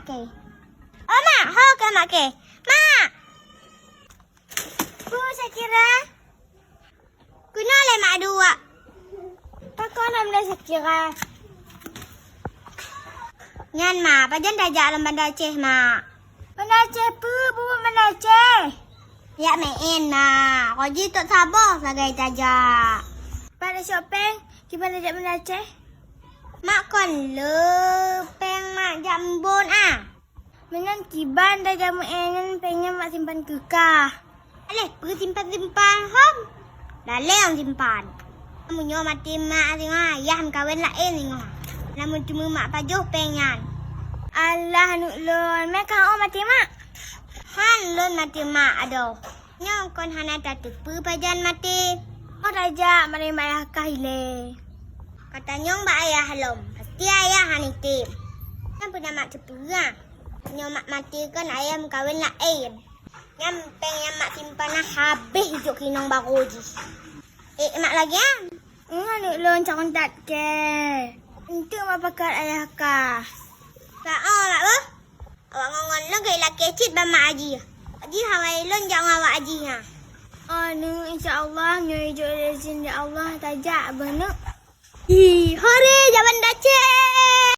ke. Oh, mak. Ho ke mak ke? Mak. Bu, saya kira. Guna le mak dua. Pakon amda saya kira. Nyan mak, pajan dah jalan bandar Aceh mak. Bandar Aceh pu, bu bandar Aceh. Ya main mak. Koji tak sabar sebagai tajak. Pada shopping, gimana jak bandar Aceh? Mak kon le peng mak jambon ah. Menan kiban dah jamu enan pengen mak simpan kekah. Aleh, pergi simpan-simpan hom. Dah leong simpan. Munyo mati mak tengah ayah kawin lain tengah. Namun cuma mak pajuh pengen. Allah nuk lon, mak kau mati mak. Han lon mati mak aduh. Nyong kon hana tak tepu pajan mati. Oh raja, mari mak kah ile. Kata nyong ba ayah halom. Pasti ayah hanitip. Kan pernah mak tepu ah. Nyong mak mati kan ayam kawin lain. Nyampeng yang mak simpan habis hidup kinong baruji. Mak lagi ah. Nuk lon cakon tak ke. Untuk mak pakat ayah kah. Tak lah oh. Awak ngongon lo gay la kecit ba mak aji. Aji hawai lon jangan awak aji ha. Anu insya-Allah nyoy jo rezin ya Allah tajak benak. Hi, hore jaban dace.